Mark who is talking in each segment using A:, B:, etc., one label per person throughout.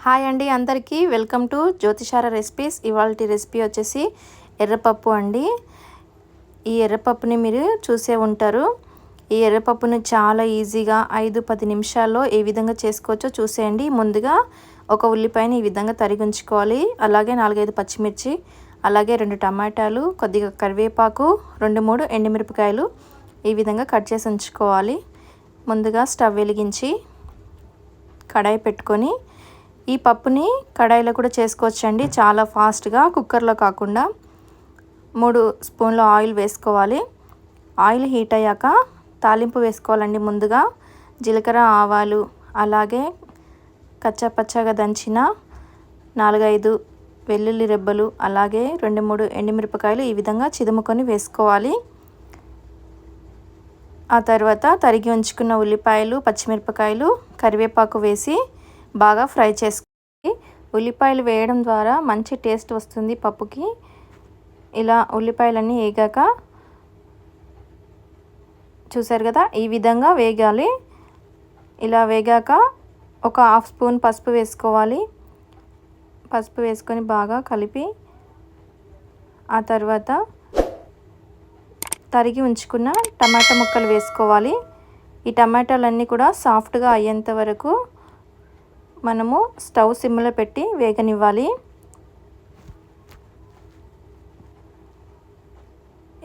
A: Hi అండి అందరికీ welcome to జ్యోతిషార recipes. ఇవాల్టి రెసిపీ వచ్చేసి ఎర్రపప్పు అండి. ఈ ఎర్రపప్పుని మీరు చూసే ఉంటారు. ఈ ఎర్రపప్పుని చాలా ఈజీగా 5-10 నిమిషాల్లో ఏ విధంగా చేసుకోవచ్చో చూసేయండి. ముందుగా ఒక ఉల్లిపాయని ఈ విధంగా తరిగి ఉంచుకోవాలి. అలాగే 4-5 పచ్చిమిర్చి, అలాగే 2 టమాటాలు, కొద్దిగా కరివేపాకు, 2-3 ఎండుమిరపకాయలు ఈ విధంగా కట్ చేసి ఉంచుకోవాలి. ముందుగా స్టవ్ వెలిగించి కడాయి పెట్టుకొని ఈ పప్పుని కడాయిలో కూడా చేసుకోవచ్చండి. చాలా ఫాస్ట్గా, కుక్కర్లో కాకుండా 3 స్పూన్ల ఆయిల్ వేసుకోవాలి. ఆయిల్ హీట్ అయ్యాక తాలింపు వేసుకోవాలండి. ముందుగా జీలకర్ర, ఆవాలు, అలాగే కచ్చాపచ్చాగా దంచిన 4-5 వెల్లుల్లి రెబ్బలు, అలాగే 2-3 ఎండుమిరపకాయలు ఈ విధంగా చిదుముకొని వేసుకోవాలి. ఆ తర్వాత తరిగి ఉంచుకున్న ఉల్లిపాయలు, పచ్చిమిరపకాయలు, కరివేపాకు వేసి బాగా ఫ్రై చేసుకోవాలి. ఉల్లిపాయలు వేయడం ద్వారా మంచి టేస్ట్ వస్తుంది పప్పుకి. ఇలా ఉల్లిపాయలన్నీ వేగాక చూసారు కదా, ఈ విధంగా వేగాలి. ఇలా వేగాక ఒక 1/2 స్పూన్ పసుపు వేసుకోవాలి. పసుపు వేసుకొని బాగా కలిపి ఆ తర్వాత తరిగి ఉంచుకున్న టమాటా ముక్కలు వేసుకోవాలి. ఈ టమాటాలన్నీ కూడా సాఫ్ట్గా అయ్యేంత వరకు మనము స్టవ్ సిమ్లో పెట్టి వేగనివ్వాలి.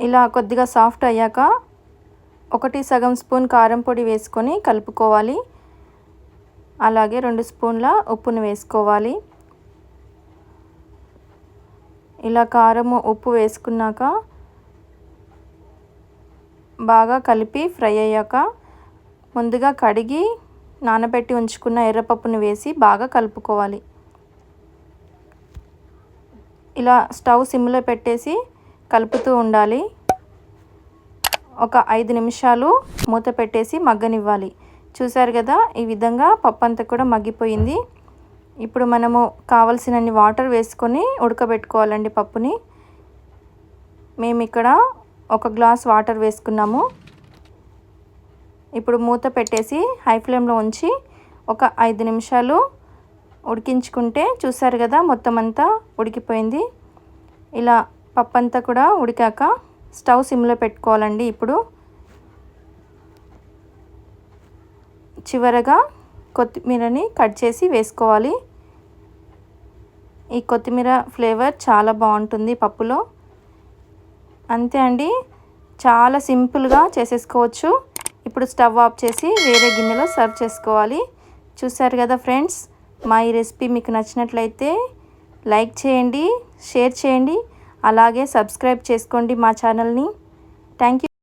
A: ఇలా కొద్దిగా సాఫ్ట్ అయ్యాక 1 స్పూన్ కారం పొడి వేసుకొని కలుపుకోవాలి. అలాగే 2 స్పూన్ల ఉప్పును వేసుకోవాలి. ఇలా కారము, ఉప్పు వేసుకున్నాక బాగా కలిపి ఫ్రై అయ్యాక ముందుగా కడిగి నానబెట్టి ఉంచుకున్న ఎర్రపప్పును వేసి బాగా కలుపుకోవాలి. ఇలా స్టవ్ సిమ్లో పెట్టేసి కలుపుతూ ఉండాలి. ఒక 5 నిమిషాలు మూత పెట్టేసి మగ్గనివ్వాలి. చూసారు కదా, ఈ విధంగా పప్పు అంతా కూడా మగ్గిపోయింది. ఇప్పుడు మనము కావలసినన్ని వాటర్ వేసుకొని ఉడకబెట్టుకోవాలండి పప్పుని. మేము ఇక్కడ 1 గ్లాస్ వాటర్ వేసుకున్నాము. ఇప్పుడు మూత పెట్టేసి హై ఫ్లేమ్లో ఉంచి ఒక 5 నిమిషాలు ఉడికించుకుంటే చూసారు కదా, మొత్తం అంతా ఉడికిపోయింది. ఇలా పప్పు అంతా కూడా ఉడికాక స్టవ్ సిమ్లో పెట్టుకోవాలండి. ఇప్పుడు చివరగా కొత్తిమీరని కట్ చేసి వేసుకోవాలి. ఈ కొత్తిమీర ఫ్లేవర్ చాలా బాగుంటుంది పప్పులో. అంతే అండి, చాలా సింపుల్గా చేసేసుకోవచ్చు. ఇప్పుడు స్టవ్ ఆఫ్ చేసి వేరే గిన్నెలో సర్వ్ చేసుకోవాలి. చూసారు కదా ఫ్రెండ్స్, మా ఈ రెసిపీ మీకు నచ్చినట్లయితే లైక్ చేయండి, షేర్ చేయండి, అలాగే సబ్స్క్రైబ్ చేసుకోండి మా ఛానల్ని. Thank you.